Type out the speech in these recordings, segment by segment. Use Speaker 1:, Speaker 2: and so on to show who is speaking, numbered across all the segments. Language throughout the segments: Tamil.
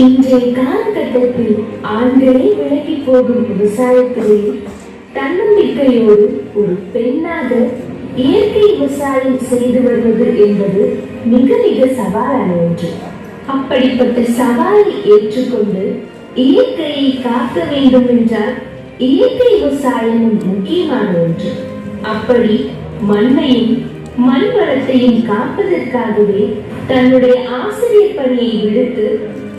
Speaker 1: இன்றைய காலகட்டத்தில் ஆண்களே விலகி போகும் விவசாயத்துறையில் தன்னம்பிக்கையோடு ஒரு பெண்ணாக இயற்கை விவசாயம் செய்து வருவது என்பது மிக மிக சவாலான ஒன்று. அப்படிப்பட்ட சவாலை ஏற்றுக்கொண்டு இயற்கையை காக்க வேண்டும் என்றால் இயற்கை விவசாயமும் முக்கியமான ஒன்று. அப்படி மண்ணையும் மண் வளத்தையும் காப்பதற்காகவே தன்னுடைய ஆசிரியர் பணியை விடுத்து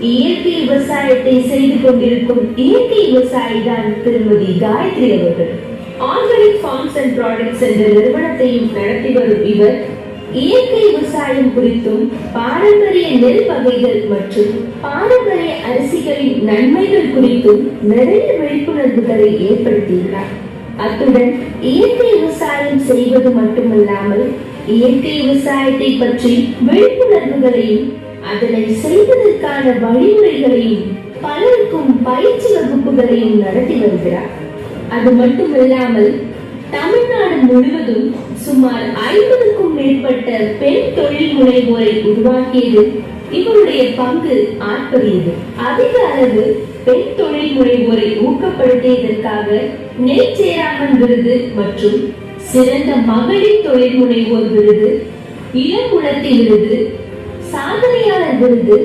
Speaker 1: இயற்கை விவசாயத்தை செய்து கொண்டிருக்கும் இயற்கை விவசாயி தான் திருமதி காயத்ரி அவர்கள். ஆர்கானிக் ஃபார்ம்ஸ் அண்ட் ப்ராடக்ட்ஸ் என்ற நிறுவனத்தையும் நடத்தி வரும் இவர் இயற்கை விவசாயம் குறித்தும் பாரம்பரிய நெல் வகைகள் மற்றும் பாரம்பரிய அரிசிகளின் நன்மைகள் குறித்தும் நிறைய விழிப்புணர்வுகளை ஏற்படுத்தியுள்ளார். அத்துடன் இயற்கை விவசாயம் செய்வது மட்டுமல்லாமல் இயற்கை விவசாயத்தை பற்றி விழிப்புணர்வுகளையும் அதனை செய்வதற்கான வழிமுறைகளையும் பலருக்கும் பயிற்சி வகுப்புகளையும் நடத்தி வருகிறார். அது மட்டுமல்லாமல் தமிழ்நாடு முழுவதும் சுமார் 50க்கும் மேற்பட்ட பெண் தொழில் முனைவோரை உருவாக்கியது இவருடைய பங்கு ஆற்பரியது. அதிக அளவு பெண் தொழில் முனைவோரை ஊக்கப்படுத்தியதற்காக நெற்சேராமன் விருது மற்றும் சிறந்த மகளிர் தொழில் முனைவோர் விருது, இளங்குளத்தி விருது, சாதனையாளர் விருது,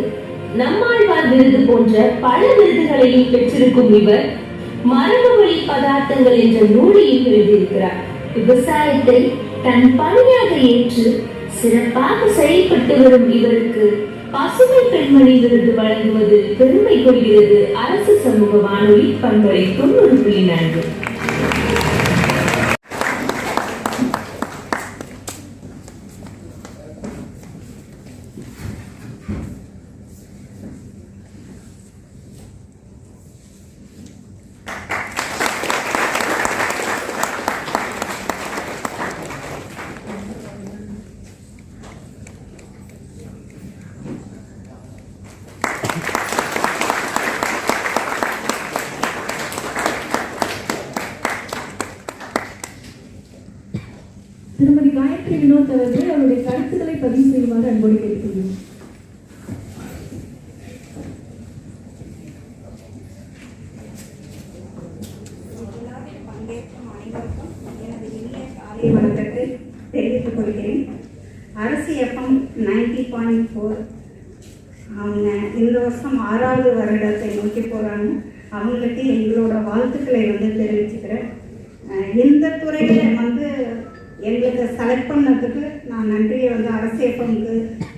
Speaker 1: நம்மாழ்வார் விருது போன்ற பல விருதுகளையும் பெற்றிருக்கும் இவர் மரபு வழி பதார்த்தங்கள் என்ற நூலையும் எழுதியிருக்கிறார். விவசாயத்தை தன் பணியாக ஏற்று சிறப்பாக செயல்பட்டு வரும் இவருக்கு பசுமை பெண்மணி விருது வழங்குவது பெருமை கொள்கிறது. அரசு சமூக வானொலி பண்பலை 90.4.
Speaker 2: திருமதி காயத்ரி வினோத் அவர்கள் அவருடைய கருத்துக்களை பதிவு செய்யுமாறு அன்போடு கேட்டுக்கொள்கிறேன்.
Speaker 3: பங்கேற்கும் அனைவருக்கும் எனது இனிய காலை வணக்கத்தை தெரிவித்துக் கொள்கிறேன். அரசு எஃப்எம் 90.4 அவங்க இந்த வருஷம் 6வது வருடத்தை நோக்கி போகிறாங்க. அவங்களுக்கு எங்களோட வாழ்த்துக்களை தெரிவிச்சுக்கிறேன். இந்த துறையில் எங்களுக்கு செலக்ட் பண்ணதுக்கு நான் நன்றியை அரசு எஃப்எம்க்கு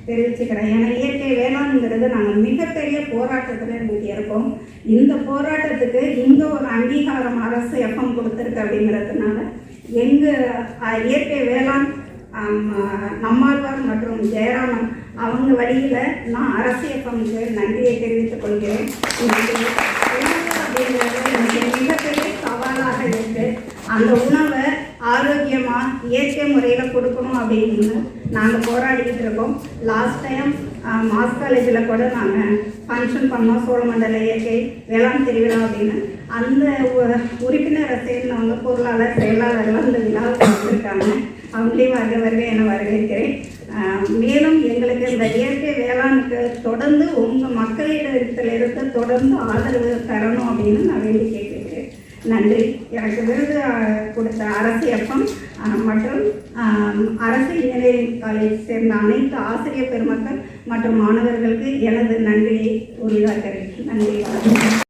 Speaker 3: தெரிவிச்சுக்கிறேன். ஏன்னா இயற்கை வேளாண்ங்கிறது நாங்கள் மிகப்பெரிய போராட்டத்தில் இன்றைக்கி இருக்கோம். இந்த போராட்டத்துக்கு இங்கே ஒரு அங்கீகாரம் அரசு எஃப்எம் கொடுத்துருக்கு. அப்படிங்கிறதுனால எங்கள் இயற்கை வேளாண் நம்மாழ்வார் மற்றும் ஜெயராமன் அவங்க வழியில் நான் அரசு எஃப்எம்க்கு நன்றியை தெரிவித்துக் கொள்கிறேன். அப்படிங்கிறது எனக்கு மிகப்பெரிய சவாலாக இருக்குது. அந்த உணவை ஆரோக்கியமாக இயற்கை முறையில் கொடுக்கணும் அப்படின்னு நாங்கள் போராடிக்கிட்டு இருக்கோம். லாஸ்ட் டைம் மாஸ் காலேஜில் கூட நாங்கள் ஃபங்க்ஷன் பண்ணோம், சோழமண்டல இயற்கை வேளாண் திருவிழா அப்படின்னு. அந்த உறுப்பினரை சேர்ந்தவங்க பொருளாளர் செயலாளர்கள் அந்த விழாவுக்கு வந்திருக்காங்க. அவங்களையும் வருக என வரவேற்கிறேன். மேலும் எங்களுக்கு இந்த இயற்கை வேளாணுக்கு தொடர்ந்து உங்கள் மக்களிடத்திலிருந்து தொடர்ந்து ஆதரவு தரணும் அப்படின்னு நான் வேண்டி கேட்கிறேன். நன்றி. எனக்கு விருது கொடுத்த அரசு எஃப்எம் மற்றும் அரசு இன்ஜினியரிங் காலேஜ் சேர்ந்த அனைத்து ஆசிரியர் பெருமக்கள் மற்றும் மாணவர்களுக்கு எனது நன்றியை உரிதாக்கிறேன். நன்றி.